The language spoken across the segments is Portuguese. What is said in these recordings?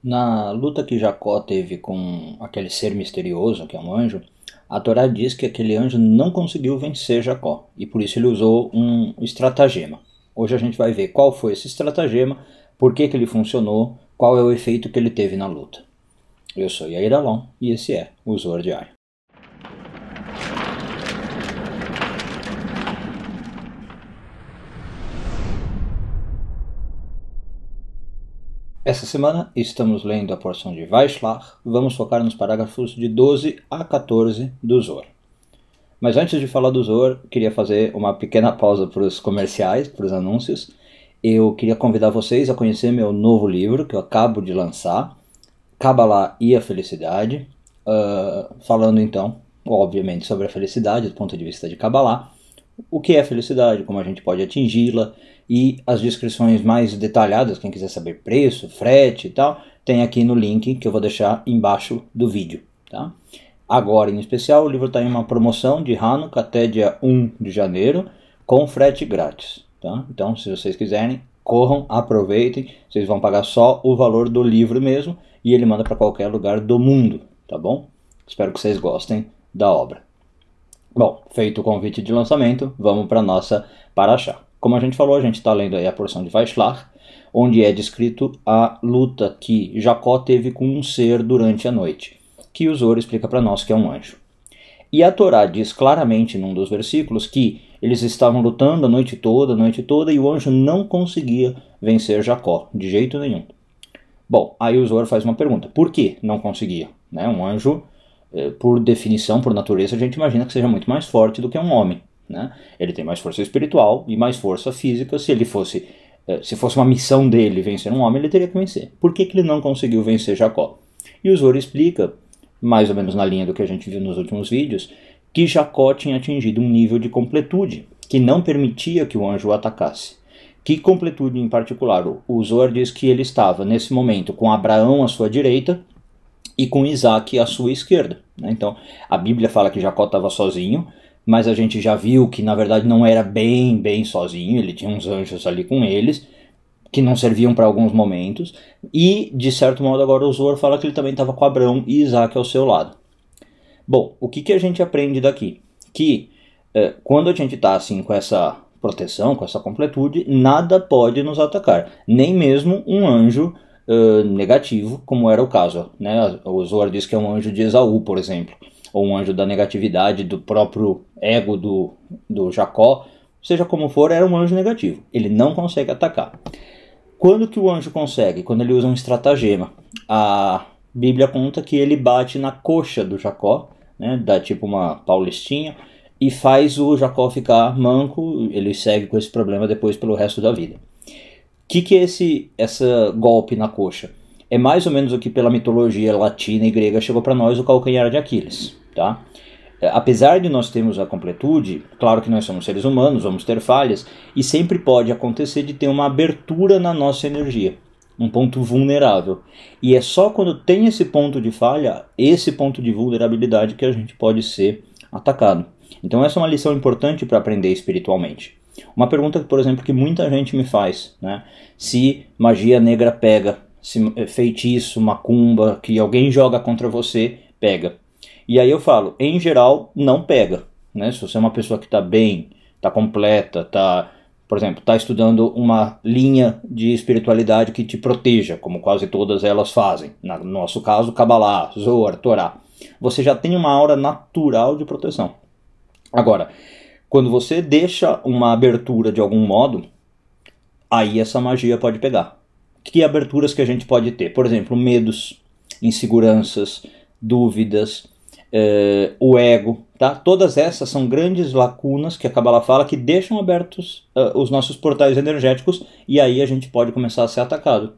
Na luta que Jacó teve com aquele ser misterioso, que é um anjo, a Torá diz que aquele anjo não conseguiu vencer Jacó, e por isso ele usou um estratagema. Hoje a gente vai ver qual foi esse estratagema, por que ele funcionou, qual é o efeito que ele teve na luta. Eu sou Yair Alon, e esse é o Zohar Diário. Essa semana estamos lendo a porção de Vaishlach, vamos focar nos parágrafos de 12 a 14 do Zohar. Mas antes de falar do Zohar, queria fazer uma pequena pausa para os comerciais, para os anúncios. Eu queria convidar vocês a conhecer meu novo livro, que eu acabo de lançar, Kabbalah e a Felicidade, falando então, obviamente, sobre a felicidade do ponto de vista de Kabbalah, o que é felicidade, como a gente pode atingi-la, e as descrições mais detalhadas, quem quiser saber preço, frete e tal, tem aqui no link que eu vou deixar embaixo do vídeo. Tá? Agora, em especial, o livro está em uma promoção de Hanukkah até dia 1 de janeiro, com frete grátis. Tá? Então, se vocês quiserem, corram, aproveitem, vocês vão pagar só o valor do livro mesmo, e ele manda para qualquer lugar do mundo, tá bom? Espero que vocês gostem da obra. Bom, feito o convite de lançamento, vamos para a nossa Parashá. Como a gente falou, a gente está lendo aí a porção de Vaishlach, onde é descrito a luta que Jacó teve com um ser durante a noite, que o Zohar explica para nós que é um anjo. E a Torá diz claramente num dos versículos que eles estavam lutando a noite toda, e o anjo não conseguia vencer Jacó, de jeito nenhum. Bom, aí o Zohar faz uma pergunta, por que não conseguia? Um anjo, por definição, por natureza, a gente imagina que seja muito mais forte do que um homem. Ele tem mais força espiritual e mais força física. Se fosse uma missão dele vencer um homem, ele teria que vencer. Por que ele não conseguiu vencer Jacó? E o Zohar explica, mais ou menos na linha do que a gente viu nos últimos vídeos, que Jacó tinha atingido um nível de completude que não permitia que o anjo o atacasse. Que completude em particular? O Zohar diz que ele estava nesse momento com Abraão à sua direita e com Isaac à sua esquerda. Então a Bíblia fala que Jacó estava sozinho, mas a gente já viu que na verdade não era bem sozinho, ele tinha uns anjos ali com eles, que não serviam para alguns momentos, e de certo modo agora o Zohar fala que ele também estava com Abraão e Isaac ao seu lado. Bom, o que a gente aprende daqui? Que quando a gente está assim com essa proteção, com essa completude, nada pode nos atacar, nem mesmo um anjo negativo, como era o caso. O Zohar diz que é um anjo de Esaú, por exemplo, ou um anjo da negatividade do próprio ego do Jacó, seja como for, era um anjo negativo. Ele não consegue atacar. Quando que o anjo consegue? Quando ele usa um estratagema. A Bíblia conta que ele bate na coxa do Jacó, dá tipo uma paulistinha, e faz o Jacó ficar manco. Ele segue com esse problema depois pelo resto da vida. O que é esse golpe na coxa? É mais ou menos o que pela mitologia latina e grega chegou para nós o calcanhar de Aquiles. Tá? Apesar de nós termos a completude, claro que nós somos seres humanos, vamos ter falhas, e sempre pode acontecer de ter uma abertura na nossa energia, um ponto vulnerável. E é só quando tem esse ponto de falha, esse ponto de vulnerabilidade, que a gente pode ser atacado. Então essa é uma lição importante para aprender espiritualmente. Uma pergunta, por exemplo, que muita gente me faz, se magia negra pega, se feitiço, macumba, que alguém joga contra você, pega. E aí eu falo, em geral, não pega. Se você é uma pessoa que está bem, está completa, por exemplo, está estudando uma linha de espiritualidade que te proteja, como quase todas elas fazem. No nosso caso, Kabbalah, Zohar, Torá. Você já tem uma aura natural de proteção. Agora, quando você deixa uma abertura de algum modo, aí essa magia pode pegar. Que aberturas que a gente pode ter? Por exemplo, medos, inseguranças, dúvidas, o ego, tá? Todas essas são grandes lacunas que a Kabbalah fala que deixam abertos os nossos portais energéticos, e aí a gente pode começar a ser atacado.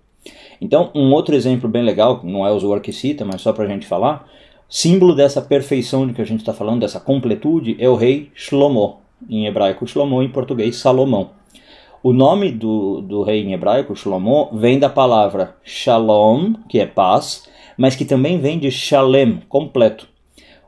Então, um outro exemplo bem legal, não é o Zohar que cita, mas só para a gente falar, símbolo dessa perfeição de que a gente está falando, dessa completude, é o rei Shlomo, em hebraico Shlomo, em português Salomão. O nome do rei em hebraico, Shlomo, vem da palavra Shalom, que é paz, mas que também vem de Shalem, completo.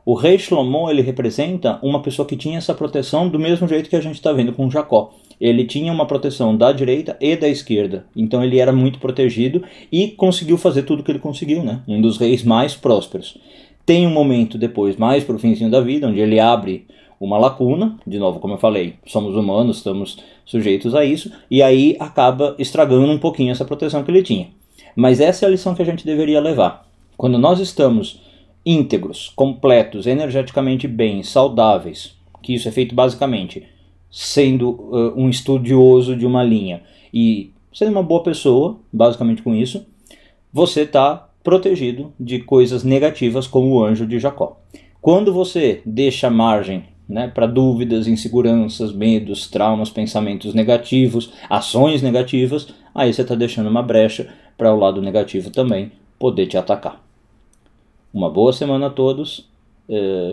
O rei Shlomo, ele representa uma pessoa que tinha essa proteção do mesmo jeito que a gente está vendo com Jacó. ele tinha uma proteção da direita e da esquerda, então ele era muito protegido e conseguiu fazer tudo o que ele conseguiu, né? Um dos reis mais prósperos. Tem um momento depois, mais pro finzinho da vida, onde ele abre uma lacuna, de novo, como eu falei, somos humanos, estamos sujeitos a isso, e aí acaba estragando um pouquinho essa proteção que ele tinha. Mas essa é a lição que a gente deveria levar. Quando nós estamos íntegros, completos, energeticamente bem, saudáveis, que isso é feito basicamente sendo um estudioso de uma linha e sendo uma boa pessoa, basicamente com isso, você está protegido de coisas negativas como o anjo de Jacó. Quando você deixa margem, né, para dúvidas, inseguranças, medos, traumas, pensamentos negativos, ações negativas, aí você está deixando uma brecha para o lado negativo também poder te atacar. Uma boa semana a todos,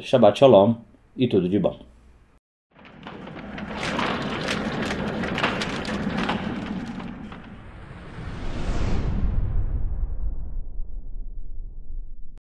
Shabbat Shalom e tudo de bom.